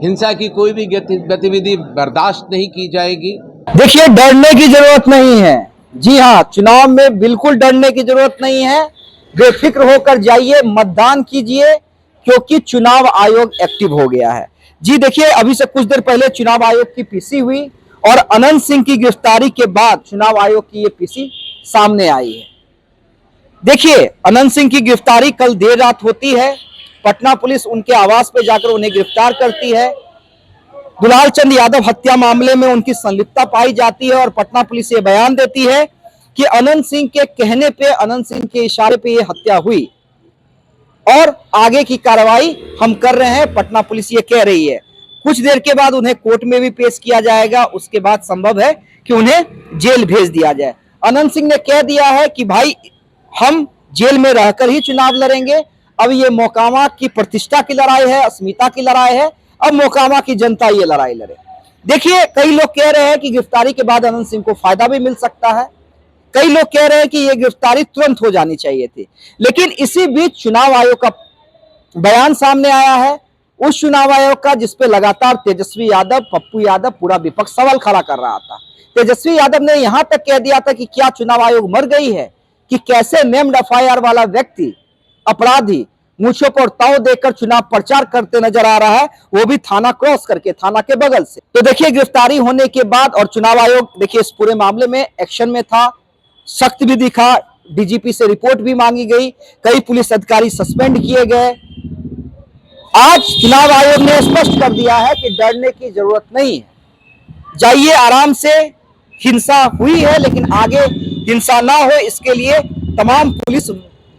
हिंसा की कोई भी गतिविधि बर्दाश्त नहीं की जाएगी। देखिए, डरने की जरूरत नहीं है। जी हाँ, चुनाव में बिल्कुल डरने की जरूरत नहीं है। बेफिक्र होकर जाइए, मतदान कीजिए, क्योंकि चुनाव आयोग एक्टिव हो गया है। जी देखिए, अभी से कुछ देर पहले चुनाव आयोग की पीसी हुई और अनंत सिंह की गिरफ्तारी के बाद चुनाव आयोग की ये पीसी सामने आई है। देखिए, अनंत सिंह की गिरफ्तारी कल देर रात होती है। पटना पुलिस उनके आवास पर जाकर उन्हें गिरफ्तार करती है। दुलाल चंद यादव हत्या मामले में उनकी संलिप्तता पाई जाती है और पटना पुलिस ये बयान देती है कि अनंत सिंह के कहने पे, अनंत सिंह के इशारे पे ये हत्या हुई और आगे की कार्रवाई हम कर रहे हैं, पटना पुलिस ये कह रही है। कुछ देर के बाद उन्हें कोर्ट में भी पेश किया जाएगा, उसके बाद संभव है कि उन्हें जेल भेज दिया जाए। अनंत सिंह ने कह दिया है कि भाई, हम जेल में रहकर ही चुनाव लड़ेंगे। अब ये मोकामा की प्रतिष्ठा की लड़ाई है, अस्मिता की लड़ाई है। अब मोकामा की जनता ये लड़ाई लड़े। देखिए, कई लोग कह रहे हैं कि गिरफ्तारी के बाद अनंत सिंह को फायदा भी मिल सकता है। कई लोग कह रहे हैं कि ये गिरफ्तारी तुरंत हो जानी चाहिए थी। लेकिन इसी बीच चुनाव आयोग का बयान सामने आया है, उस चुनाव आयोग का जिसपे लगातार तेजस्वी यादव, पप्पू यादव, पूरा विपक्ष सवाल खड़ा कर रहा था। तेजस्वी यादव ने यहां तक कह दिया था कि क्या चुनाव आयोग मर गई है, कि कैसे नेम्ड एफआईआर वाला व्यक्ति, अपराधी, मूंछों पर ताव देकर चुनाव प्रचार करते नजर आ रहा है, वो भी थाना क्रॉस करके, थाना के बगल से। तो देखिए, गिरफ्तारी होने के बाद और चुनाव आयोग देखिए इस पूरे मामले में एक्शन में था, सख्त भी दिखा, डीजीपी से रिपोर्ट भी मांगी गई, कई पुलिस अधिकारी सस्पेंड किए गए। आज चुनाव आयोग ने स्पष्ट कर दिया है कि डरने की जरूरत नहीं है, जाइए आराम से। हिंसा हुई है, लेकिन आगे हिंसा ना हो, इसके लिए तमाम पुलिस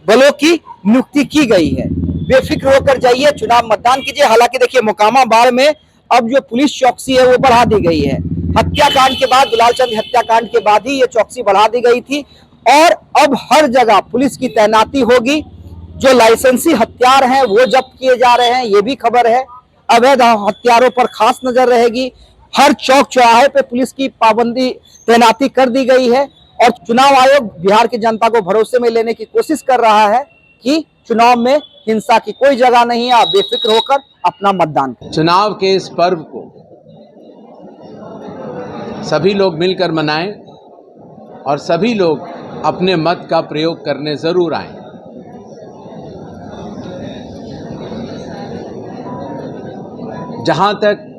बलों की नियुक्ति की गई है। बेफिक्र होकर जाइए, चुनाव मतदान कीजिए। हालांकि देखिए, मोकामा बाढ़ में अब जो पुलिस चौकसी है वो बढ़ा दी गई है। हत्याकांड के बाद, दुलाल चंद हत्याकांड के बाद ही ये चौकसी बढ़ा दी गई थी और अब हर जगह पुलिस की तैनाती होगी। जो लाइसेंसी हथियार हैं वो जब्त किए जा रहे हैं, ये भी खबर है। अवैध हथियारों पर खास नजर रहेगी। हर चौक चौराहे पे पुलिस की पाबंदी, तैनाती कर दी गई है और चुनाव आयोग बिहार की जनता को भरोसे में लेने की कोशिश कर रहा है कि चुनाव में हिंसा की कोई जगह नहीं है, आप बेफिक्र होकर अपना मतदान करें। चुनाव के इस पर्व को सभी लोग मिलकर मनाएं और सभी लोग अपने मत का प्रयोग करने जरूर आएं। जहां तक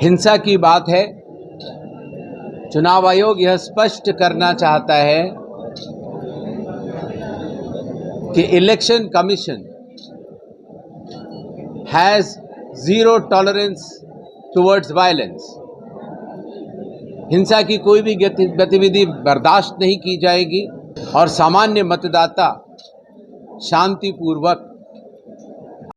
हिंसा की बात है, चुनाव आयोग यह स्पष्ट करना चाहता है कि election commission has zero tolerance towards violence. हिंसा की कोई भी गतिविधि बर्दाश्त नहीं की जाएगी और सामान्य मतदाता शांतिपूर्वक